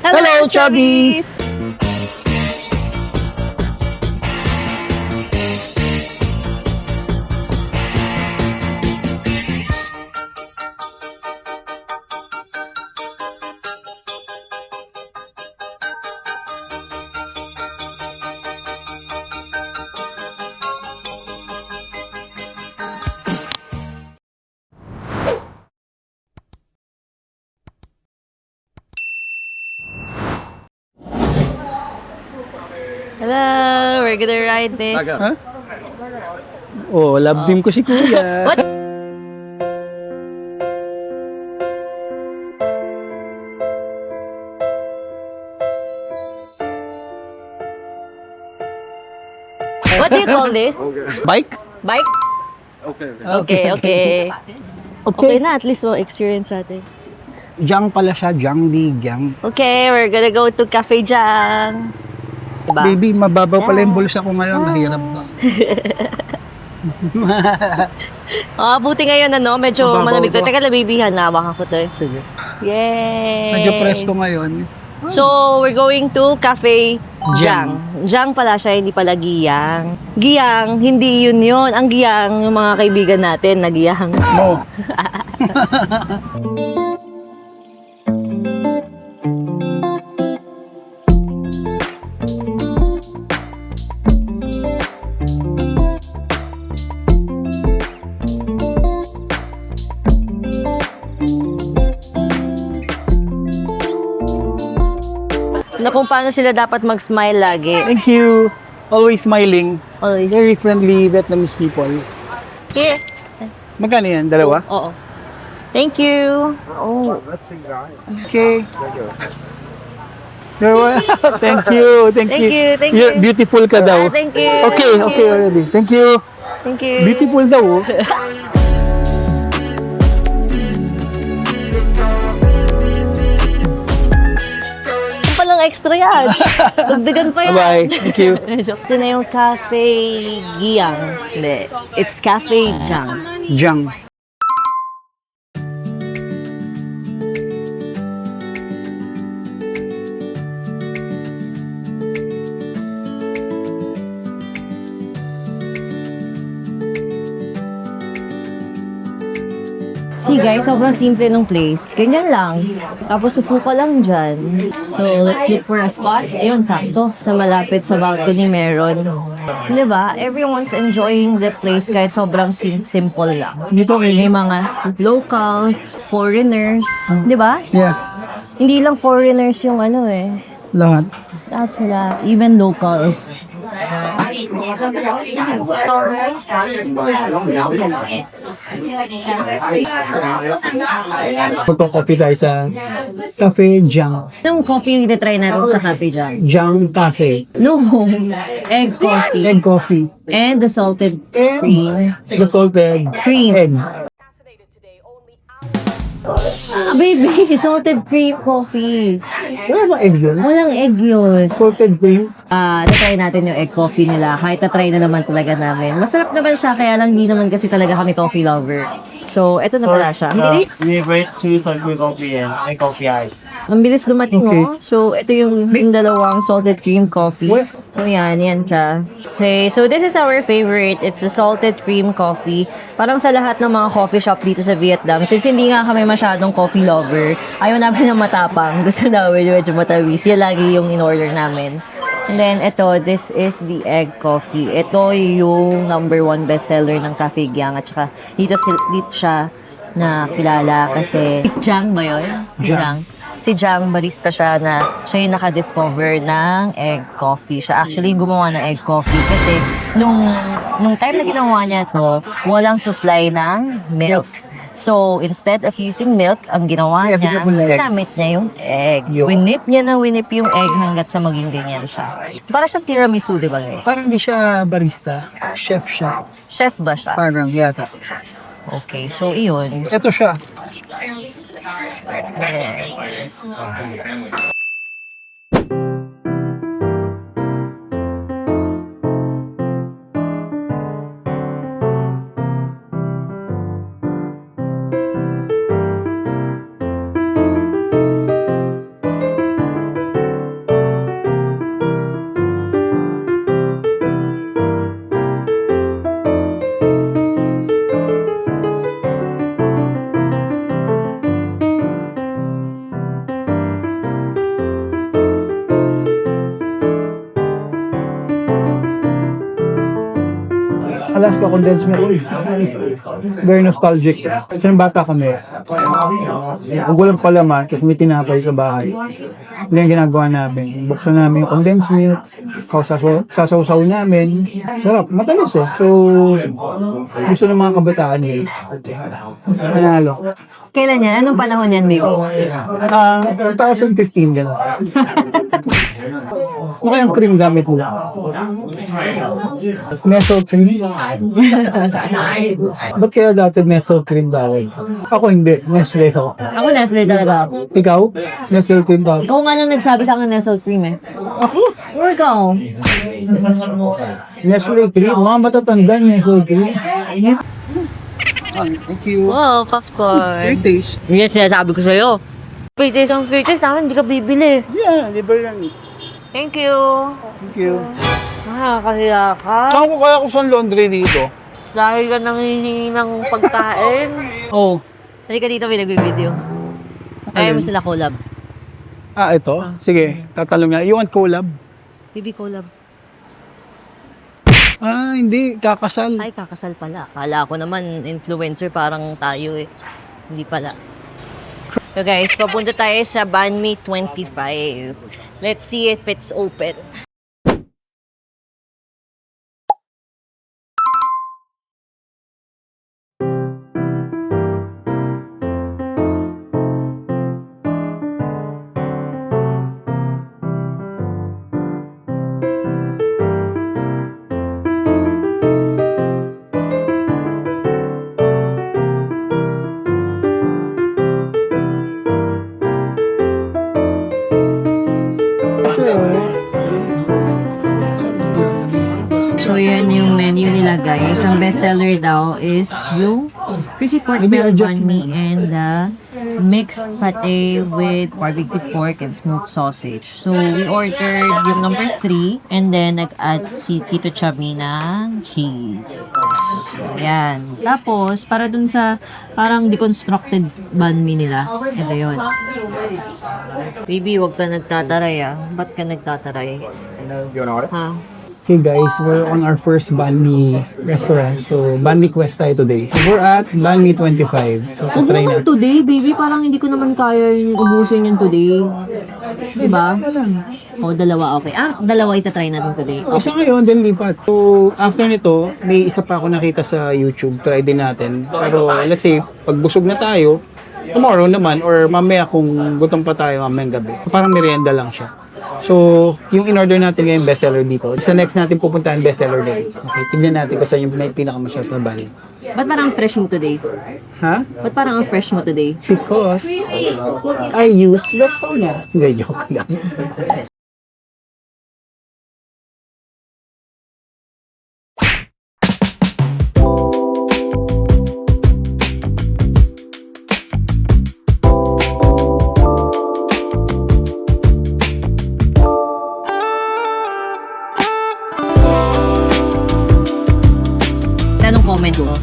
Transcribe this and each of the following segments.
Hello, Chubbies! Hello, we're gonna ride this. Ha? Oh, love team ko si Kuya. What? What do you call this? Bike? Bike? Okay. Okay na, at least mo experience natin. Jang pala siya, Jang di Jang. Okay, we're gonna go to Cafe Jang. Diba? Baby, mababaw pala yung bulsa ko ngayon. Nahirap ba? Buti ngayon medyo Mababaw malamig to. to. Teka na baby, hanawa ko to. Sige. Yay! Medyo presko ngayon. So, we're going to Cafe Jang. Jang pala siya, hindi pala Giyang. Giyang, hindi yun. Ang Giyang, yung mga kaibigan natin na Giyang. Mo. Na kung paano sila dapat mag-smile lagi. Thank you. Always smiling. Always. Very friendly Vietnamese people. Here. Magkano yan? Dalawa? Oo. Thank you. Oh. Okay. Dalawa. Thank you. Thank you. You're beautiful ka daw. Thank you. Okay already. Thank you. Thank you. Beautiful daw. Oh. Palang extra yan. Dagdagan pa yan. Bye-bye. Thank you. Ito na yung Cafe Giyang. Hindi. It's Cafe Jang. Jang. See guys, sobrang simple ng place. Ganyan lang. Tapos upo ka lang dyan. So, let's look for a spot. Ayun, sakto. Sa malapit sa balcony meron. Diba? Everyone's enjoying the place kahit sobrang simple lang. Dito May mga locals, foreigners. Diba? Yeah. Hindi lang foreigners yung Lahat. lahat sila. Even locals. Magko-coffee tayo sa Cafe Jang. Anong coffee yung try natin sa cafe dyan? Jang Cafe. No, egg coffee. Egg coffee. And the salted cream. The salted Cream. egg. Baby, salted cream coffee. Wala ba egg yun? Walang egg yun. Salted cream? Na-try natin yung egg coffee nila. Kahit na-try na naman talaga namin. Masarap naman siya, kaya lang di naman kasi talaga kami coffee lover. So, eto na pala siya. Ang bilis. We rate two salted coffee and coffee ice. Ang bilis dumating, oh. So, ito yung dalawang salted cream coffee. So, yan siya. Okay, so this is our favorite. It's the salted cream coffee. Parang sa lahat ng mga coffee shop dito sa Vietnam, since hindi nga kami masyadong coffee lover, ayaw namin ng matapang. Gusto namin medyo matawis. Yan lagi yung in-order namin. And then, this is the egg coffee. Ito yung #1 bestseller ng Cafe Giang. At saka, dito siya na kilala kasi Jang ba yun? Jang. Si Jang, barista siya na siya yung nakadiscover ng egg coffee. Siya actually yung gumawa ng egg coffee kasi nung time na ginawa niya to, walang supply ng milk. So, instead of using milk, ang ginawa niya, ginamit niya yung egg. Winip niya yung egg hanggat sa maging ganyan siya. Para siyang tiramisu, di ba guys? Parang hindi siya barista. Chef siya. Chef ba siya? Parang yata. Okay, so iyon. Ito siya. Alaska condensed milk. Very nostalgic. Kasi nung bata kami, kung walang palaman, kasi may tinapay sa bahay. Hindi yung ginagawa namin. Buksan namin yung condensed milk, sasaw-saw namin. Sarap, matamis eh. So, gusto ng mga kabataan eh. Panalo. Kailan yan? Anong panahon yan, baby? 2015 gano'n. Ano kayang cream gamit nila? Nestle cream? Ba't kaya dati Nestle cream dahil? Ako hindi, Nestle ako. Ako Nestle talaga ako. Ikaw? Nestle cream ba? Ikaw nga nang nagsabi sa akin Nestle cream eh. Ako? Or ikaw? Nestle cream? Mga matatanda Nestle cream. Thank you. Wow, popcorn. Your taste? Yes, sinasabi ko sa'yo. Pwede isang futures namin, hindi ka bibili. Yeah, libre lang. Thank you. Thank you. Nakakahiya ka. Saan ko kaya kung saan laundry dito? Dahil ka nangihingi ng pagkain. Oh. Halika dito, may nag-video. Ayaw mo sila collab. Ah, ito? Sige, tatalong nga. You want collab? Baby collab. Ah, hindi. Kakasal. Ay, kakasal pala. Akala ko naman influencer parang tayo eh. Hindi pala. So guys, papunta tayo sa Banmi 25. Let's see if it's open. So, yan yung menu nila, guys. Ang bestseller daw is yung crispy pork bell banh mi and the mixed pate with barbecue pork and smoked sausage. So, we ordered yung number 3 and then nag-add si Tito Chubby ng cheese. Yan. Tapos, para dun sa parang deconstructed banh mi nila, ito yun. Baby, huwag ka nagtataray ah. Ba't ka nagtataray? Ha? Okay guys, we're on our first Banh Mi restaurant. So, Banh Mi quest tayo today. We're at Banh Mi 25. So, Huwag try naman na. today, baby. Parang hindi ko naman kaya yung ubusin yun today. Diba? O, dalawa, okay. Ah, dalawa itatry natin today. Okay. Isa ngayon, then lipat. So, after nito, may isa pa ako nakita sa YouTube. Try din natin. Pero, let's say, pag busog na tayo, tomorrow naman, or mamaya kung gutom pa tayo mamayang gabi. Parang merienda lang siya. So, yung in-order natin ngayon, bestseller dito. Sa next natin pupuntahan, bestseller din. Okay, tignan natin kung saan yung pinakamasarap na bali. Ba't parang fresh mo today? Ha? Ba't parang ang fresh mo today? Because I use Rexona. Hindi, joke lang. Anong comment ko?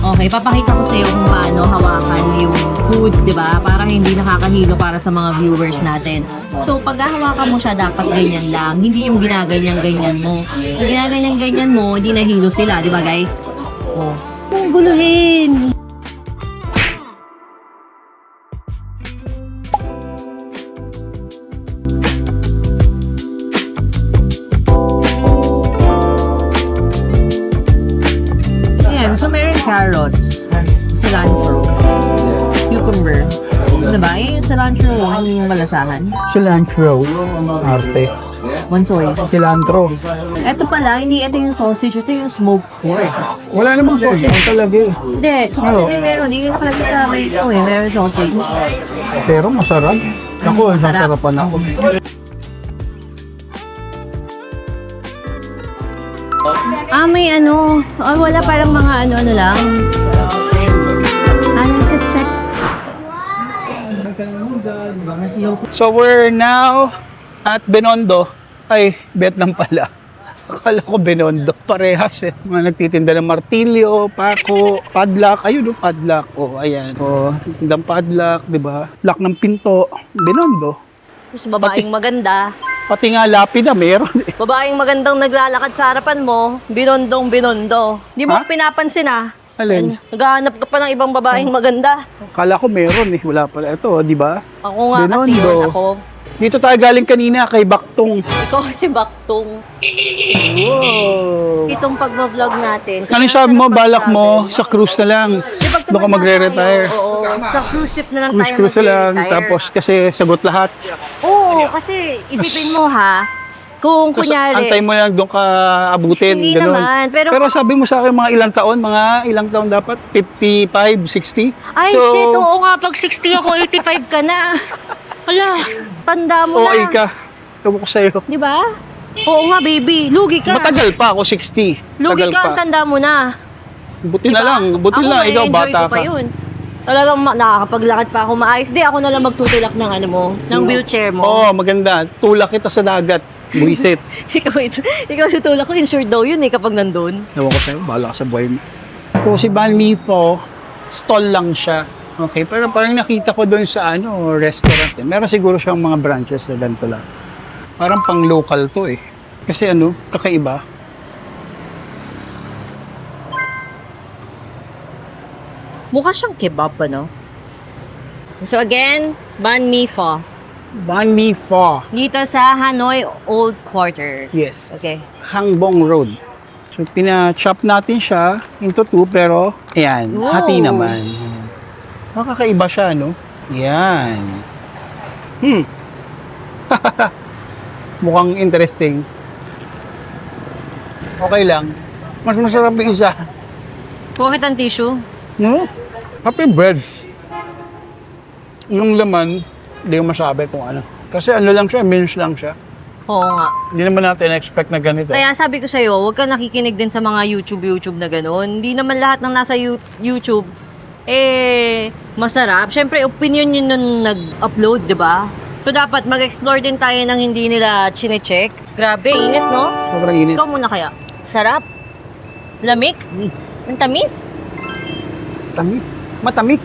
Okay, papakita ko sa iyo kung paano hawakan yung food, 'di ba? Para hindi nakakahilo para sa mga viewers natin. So, pag hawakan mo siya, dapat ganyan lang. Hindi yung ginaganyan-ganyan mo. Pag ginaganyan-ganyan mo, hindi nahilo sila, 'di ba, guys? Oh. Guluhin. So, meron carrots, cilantro, cucumber. Ano ba? Yung cilantro, hindi yung malasahan. Cilantro. Arte. Mansoy. Cilantro. Ito pala, hindi ito yung sausage, ito yung smoked pork. Wala namang sausage talaga eh. Hindi, sausage din meron. Hindi nakalagay sa may ito eh, meron sausage. Pero masarap. Ako, sasarapan ako. Ah, may ano. Oh, wala parang mga ano lang. Just check. So we're now at Binondo. Ay, Vietnam pala. Akala ko Binondo. Parehas eh. Mga nagtitinda ng martilyo, pako, padlock. Ayun, padlock. Oh, ayan. Oh, tindang padlock, di ba? Lock ng pinto. Binondo. Mas babaeng maganda. Pati nga lapida, meron eh. Babaeng magandang naglalakad sa harapan mo, binondong binondo. Di mo Ha? pinapansin ah. Alin? Naghahanap ka pa ng ibang babaeng maganda. Kala ko meron eh. Wala pala. Ito, di ba? Ako nga kasi Binondo. yun, ako. Dito tayo galing kanina kay Baktong. Ikaw si Baktong. Wow. Itong pagbablog natin. Ano sabi mo, balak mo, sa cruise na lang. Baka magre-retire. Oo, sa cruise ship na lang tayo Cruise na lang, magre-retire. tapos kasi sagot lahat. Oo, kasi isipin mo ha, kung Tapos kunyari, antay mo lang doon ka abutin. Hindi ganun. naman, pero- sabi mo sa akin mga ilang taon dapat? 55, 60? ay shit, oo nga, pag 60 ako, 85 ka na. Wala, tanda mo Okay na. ka. Tawag ko sa'yo. Di ba? Oo nga, baby. Lugi ka. Matagal pa ako, 60. Lugi Tagal ka, pa. tanda mo na. Buti na Diba? lang. Buti Ako, na lang. Ikaw, enjoy bata ko pa ka. yun. Talagang nakakapaglakad pa ako maayos. Di, ako na lang magtutulak ng ano mo, ng wheelchair mo. Oo, maganda. Tulak kita sa dagat. Buisit. ikaw tutulak ko, insured daw yun eh kapag nandun. Ewan ko sa'yo, bahala ka sa buhay mo. Kung si Ban Mi Po, stall lang siya. Okay, pero parang nakita ko doon sa restaurant. Meron siguro siyang mga branches na ganito lang. Parang pang local to eh. Kasi kakaiba. Mukha siyang kebab, ano? So again, banh mi pho. Ban Mi Pho. Dito sa Hanoi Old Quarter. Yes. Okay. Hangbong Road. So, pina-chop natin siya into two, pero, ayan, Wow. hati naman. Nakakaiba siya, no? Yan. Mukhang interesting. Okay lang. Mas masarap yung isa. Bakit ang tissue? No? Happy bread. Yung laman, hindi ko masabi kung ano. Kasi lang siya, mince lang siya. Oo nga. Hindi naman natin expect na ganito. Kaya sabi ko sa'yo, huwag ka nakikinig din sa mga YouTube na gano'n. Hindi naman lahat ng nasa YouTube, masarap. Siyempre, opinion yun nung nag-upload, di ba? So, dapat mag-explore din tayo ng hindi nila chine-check. Grabe, init, no? Sobrang init. Ikaw muna kaya. Sarap. Lamig. Ang tamis. Tamik. Matamik.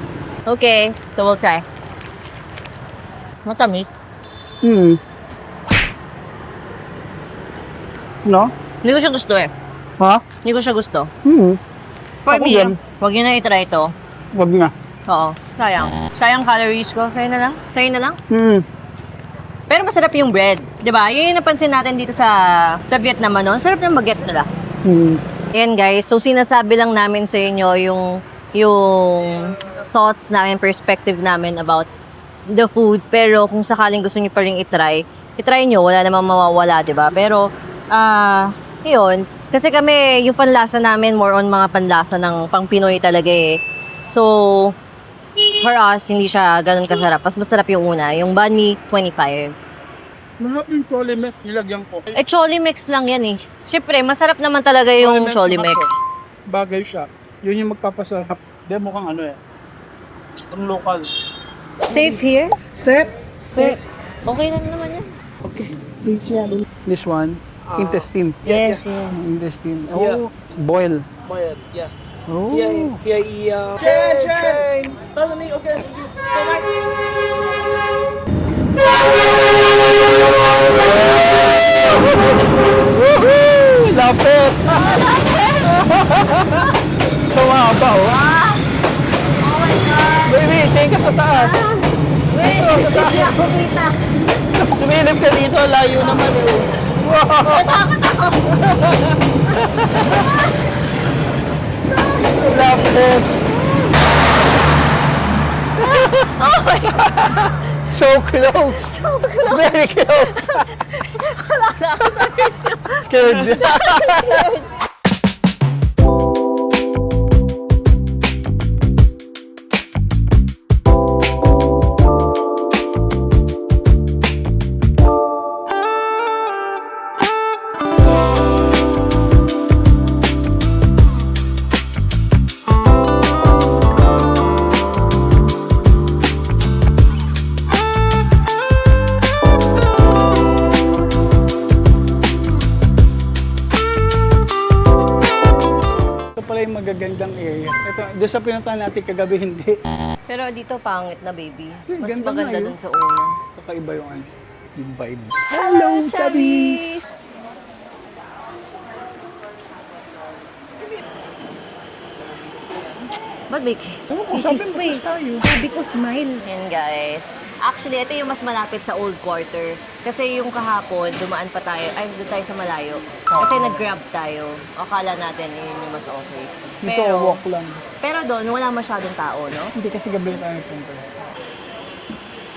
Okay, so we'll try. Matamis. No? Hindi ko siya gusto eh. Ha? Hindi ko siya gusto. For Ako me, din. huwag yun na itry ito. Wag na. Oo, sayang. Sayang calories ko. Kaya na lang. Kaya na lang. Pero masarap yung bread. Di ba? Yun yung napansin natin dito sa Vietnam, ano? Sarap ng baguette nila. Ayan guys, so sinasabi lang namin sa inyo yung thoughts namin, perspective namin about the food. Pero kung sakaling gusto niyo pa rin itry nyo, wala namang mawawala, di ba? Pero, yun. Kasi kami, yung panlasa namin, more on mga panlasa ng pang Pinoy talaga eh. So, for us, hindi siya ganun kasarap. Mas masarap yung una, yung banh mi, 25. Masarap yung Cholimet. Nilagyan ko. Choli mix lang yan eh. Siyempre, masarap naman talaga yung Choli mix. Bagay siya. Yun yung magpapasarap. Hindi, mukhang ang local. Safe here? Safe? Safe. Okay lang naman yan. This one, intestine. Yes. Intestine. Oh, boil. Boiled, yes. Oh. Chain! Tell me, okay. Woohoo! Lapit! Tumaba, oh. Oh my God! Baby, take ka sa taas. Wait! Hindi ako kita. Sumilip ka dito, layo naman eh. Lapit. Oh my God! So close. Very close. Scared. Ito pala yung magagandang area. Ito, doon sa pinuntahan natin kagabi, hindi. Pero dito pangit na, baby. Mas Ganda maganda nga yun. dun sa una. Kakaiba yung ano. Yung vibe. Hello, Chubbies! Ba't may kiss? Sabi ko, smile. Yan guys. Actually, ito yung mas malapit sa Old Quarter. Kasi yung kahapon, dumaan pa tayo. Ay, doon tayo sa malayo. Kasi nag-grab tayo. Akala natin yun yung mas okay. Dito, walk lang. Pero doon, wala masyadong tao, no? Hindi kasi gabi na tayo punta.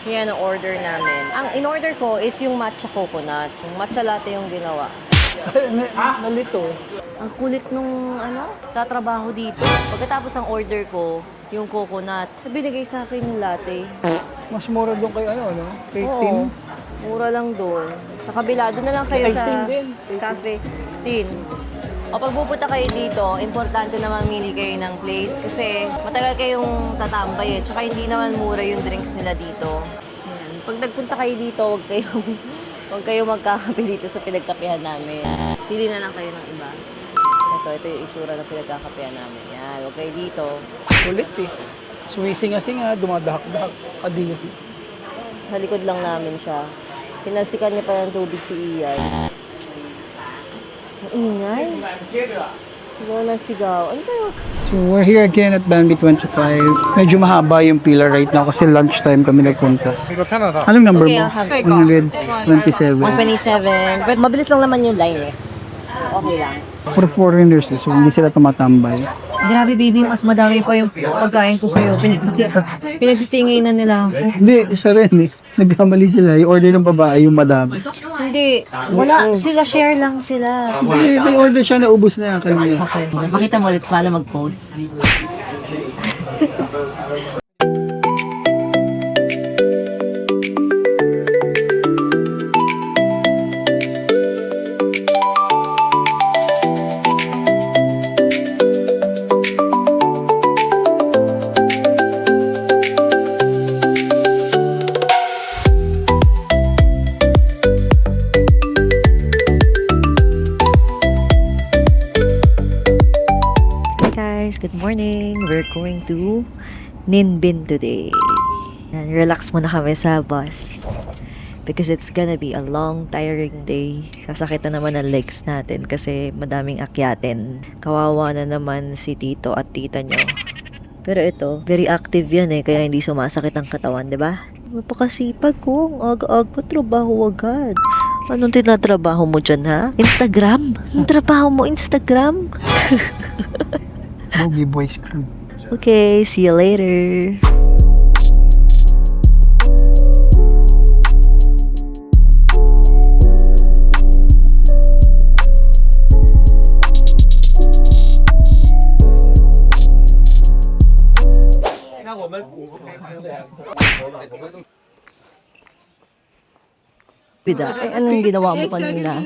Yan ang order namin. Ang in-order ko is yung matcha coconut. Yung matcha latte yung ginawa. Nalito. Ang kulit nung tatrabaho dito. Pagkatapos ang order ko, yung coconut, binigay sa akin yung latte. Mas mura doon kay no? Kay Oo, Tin. mura lang doon. Sa kabila, doon na lang kayo Ay, sa Tin din. cafe. Tin. O pag pupunta kayo dito, importante na mamili kayo ng place kasi matagal kayong tatambay eh. Tsaka hindi naman mura yung drinks nila dito. Yan. Pag nagpunta kayo dito, huwag kayong magkakape dito sa pinagkapehan namin. Pili na lang kayo ng iba. Ito yung itsura ng pinagkakapehan namin. Yan, huwag kayo dito. Kulit eh. Sumisinga-singa, dumadahak-dahak. Kadiri. Sa likod lang namin siya. Pinalsikan niya pa ng tubig si Ian. Ang ingay. Sigaw na sigaw. Ano kayo? So we're here again at Bambi 25. Medyo mahaba yung pila right now kasi lunchtime kami nagpunta. Anong number Okay, mo? I'll have 127. 127. But mabilis lang naman yung line eh. Okay lang. For foreigners eh, so hindi sila tumatambay. Grabe baby, mas madami pa yung pagkain ko sa'yo. Pinagtitingin na nila ako. Hindi, siya rin eh. Nagkamali sila. Yung order ng babae yung madami. Hindi. Wala. Sila, share lang sila. Hindi, may order siya na ubos na kanina. Makita mo ulit pala mag-post. Good morning. We're going to Ninbin today. And relax muna kami sa bus. Because it's gonna be a long, tiring day. Sasakit na naman ang legs natin kasi madaming akyatin. Kawawa na naman si tito at tita nyo. Pero ito, very active yan eh. Kaya hindi sumasakit ang katawan, di ba? Napakasipag ko. Ang aga-aga, trabaho agad. Anong tinatrabaho mo dyan, ha? Instagram? Ang trabaho mo, Instagram? Boogie Boys Crew. Okay, see you later. Bida, anong ginawa mo kanina?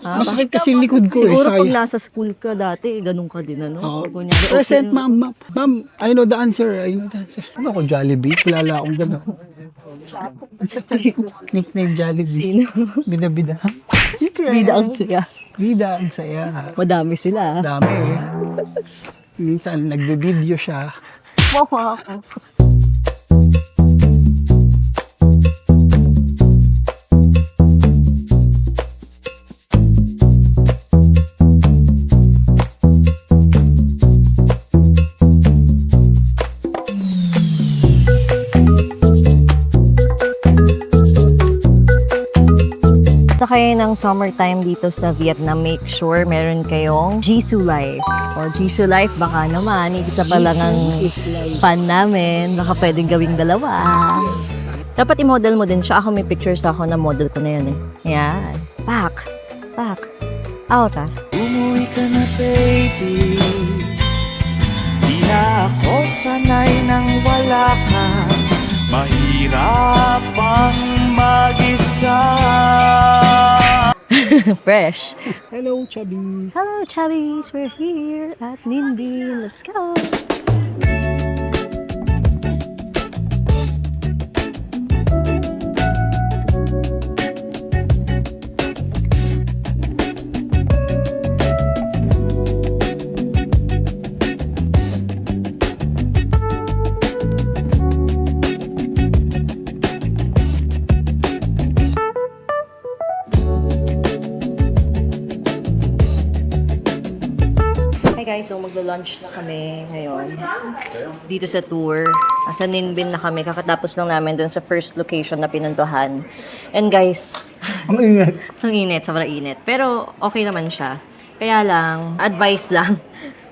Masakit kasi yung likod ko eh. Siguro pag Sayang. nasa school ka dati, ganun ka din, ano? Oo. Kunyari, Present, ma'am. Ma'am, I know the answer. Ano ako, Jollibee? Kilala akong gano'n. Nickname Jollibee. Bida-bida. Bida ang saya. Bida, ang saya. Madami sila. Dami eh. Minsan, nagbe-video siya. Wow. Kayo ng summertime dito sa Vietnam, make sure meron kayong Jisoo Life. O Jisoo Life, baka naman, isa pa lang ang fan namin. Baka pwedeng gawing dalawa. Dapat i-model mo din siya. Ako may pictures ako na model ko na yan eh. Yan. Back. Out ah. Umuwi ka na baby, di na ako sanay nang wala ka. Mahirap ang mag-isa. Fresh. Hello, Chubby. Hello, Chubbies. We're here at Ninbin. Let's go. guys, so maglo-lunch na kami ngayon. Dito sa tour. Sa Ninbin na kami. Kakatapos lang namin dun sa first location na pinuntuhan. And guys, Ang ingat. ang init, sobrang init. Pero okay naman siya. Kaya lang, advice lang.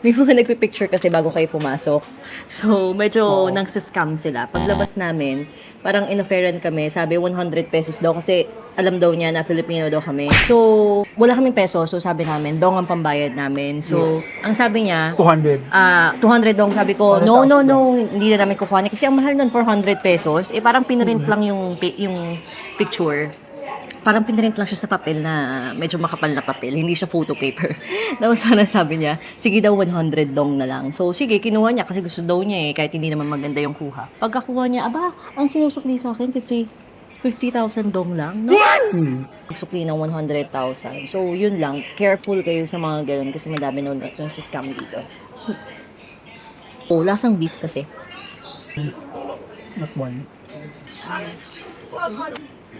May mga nagpipicture kasi bago kayo pumasok. So, medyo nagsascam sila. Paglabas namin, parang in-offeran kami. Sabi, 100 pesos daw kasi alam daw niya na Filipino daw kami. So, wala kaming peso. So, sabi namin, dong ang pambayad namin. So, ang sabi niya, 200. 200 dong. Sabi ko, no, hindi na namin kukuhanin. Kasi ang mahal nun, 400 pesos. Eh, parang pinrint lang yung picture. Parang pinrint lang siya sa papel na medyo makapal na papel. Hindi siya photo paper. Tapos parang sabi niya, sige daw 100 dong na lang. So sige, kinuha niya kasi gusto daw niya kahit hindi naman maganda yung kuha. Pagkakuha niya, aba, ang sinusukli sa akin, 50,000 dong lang. No? Sukli ng 100,000. So yun lang, careful kayo sa mga ganun kasi madami nung sa scam dito. Oh, lasang beef kasi. Not one.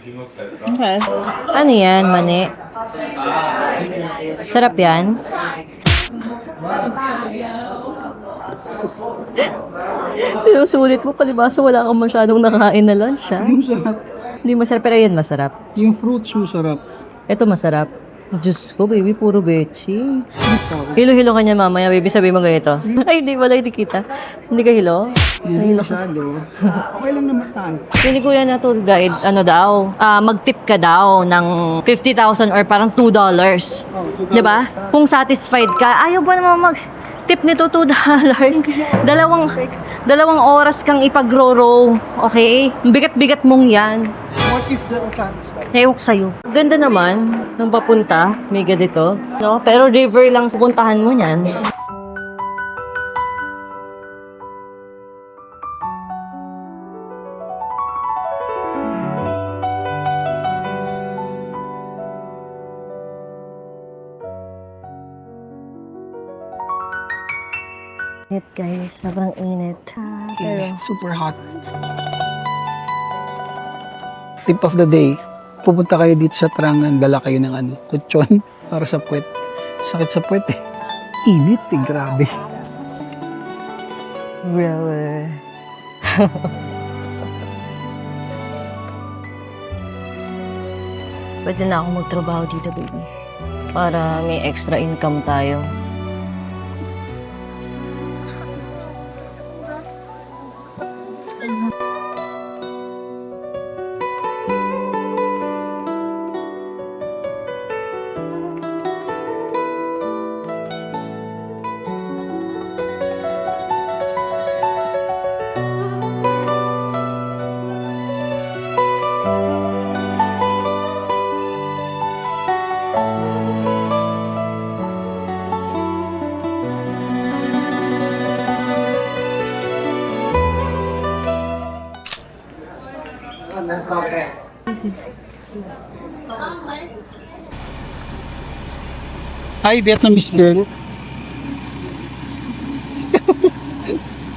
Okay. Ano yan, mani? Sarap yan? Sulit mo, palibasa wala kang masyadong nakain na lunch, ha? Yung sarap. Hindi masarap, pero yan masarap. Yung fruits masarap. Ito masarap. Diyos ko, baby, puro bechi. Hilo-hilo ka niya mamaya, baby, sabi mo ganito. Ay, hindi, wala, hindi kita. Hindi ka hilo? Hindi masyado. Okay lang naman tan. Pili ko yan na tour guide, ano daw, mag-tip ka daw ng 50,000 or parang $2. Di ba? Kung satisfied ka, ayaw ba naman mag-tip nito $2? Dalawang oras kang ipag-row, okay? Bigat-bigat mong yan. What if they're satisfied? Ewan ko sa'yo. Ganda naman, nung papunta, may ganito. No? Pero river lang sa puntahan mo niyan. Init guys, sobrang init. Pero Super hot. Tip of the day, pupunta kayo dito sa Trangan, dala kayo ng kutsyon para sa puwet. Sakit sa puwet eh. Init eh, grabe. really. Pwede na ako magtrabaho dito, baby. Para may extra income tayo. Hi, Vietnamese girl.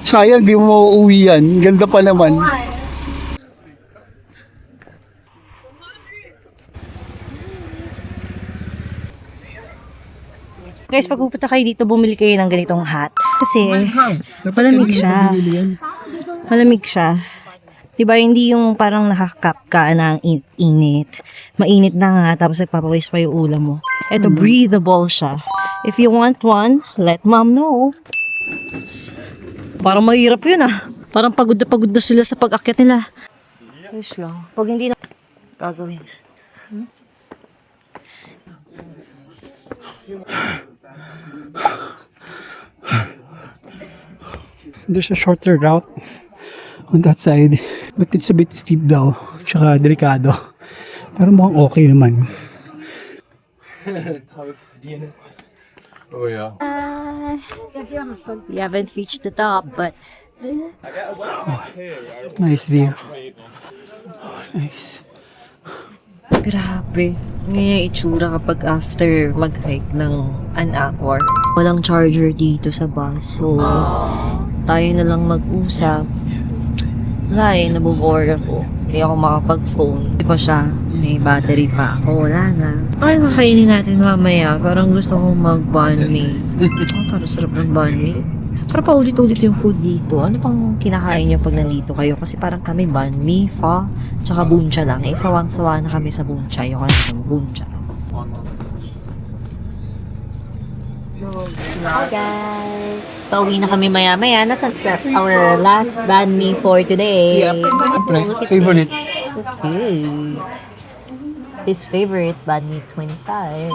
Sayang, di mo uuwi yan. Ganda pa naman. Guys, pag pupunta kayo dito, bumili kayo ng ganitong hat. Kasi, malamig siya. Malamig siya. Diba, hindi yung parang nakakap ka ng init. Mainit na nga, tapos nagpapawis pa yung ulam mo. Ito, breathable siya. If you want one, let mom know. Parang mahirap yun ah. Parang pagod na sila sa pag-akyat nila. Ayos lang. Pag hindi na gagawin. There's a shorter route on that side. But it's a bit steep daw. Tsaka delikado. Pero mukhang okay naman. We haven't reached the top, but Nice view. Nice. grabe. Ngayon itsura kapag after mag-hike ng an hour. Walang charger dito sa bus. So, tayo na lang mag-usap. Wala eh, nabubore ako. Hindi ako makapag-phone. Hindi pa siya. May battery pa ako. Wala na. Ay, kakainin natin mamaya. Parang gusto kong mag-banh mi. Parang sarap ng banh mi. Sarap pa ulit-ulit yung food dito. Ano pang kinakain niyo pag nandito kayo? Kasi parang kami banh mi, pho, tsaka buncha lang. Eh, sawang-sawa na kami sa buncha. Yung ano, buncha. Hi guys! Pauwi na kami maya-maya. Nasa our last banh mi for today. Favorite. Okay. His favorite banh mi 25.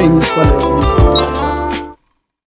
Chinese pala.